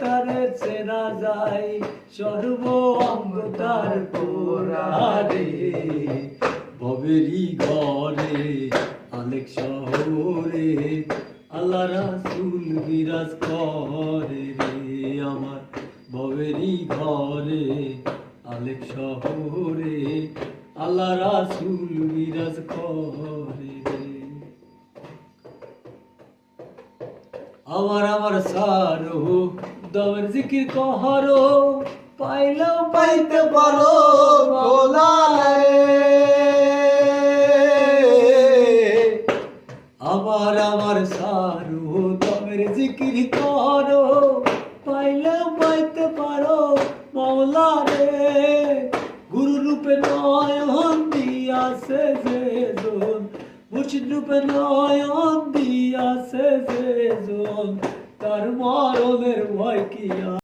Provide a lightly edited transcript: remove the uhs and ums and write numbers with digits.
তারে চেনা যায় সর্ব অঙ্গ তার পোড়ারে ভবেরই ঘরে আলেক শহরে আল্লাহ রাসূল বিরাজ করে রে আমার ভবেরই ঘরে আলেক শহরে আল্লাহ রাসূল বিরাজ করে রে আমার সারো দমের জিকির কহরো পাইলেও পাইতে পারো গোলালে আমার সারো দমের জিকির করো পাইলেও পাইতে পারো মওলা রে গুরু রূপে নয়ন দিয়াছে যে জন মুর্শিদ রূপে নয়ন দিয়াছে যে জন তার মরণের ভয় কি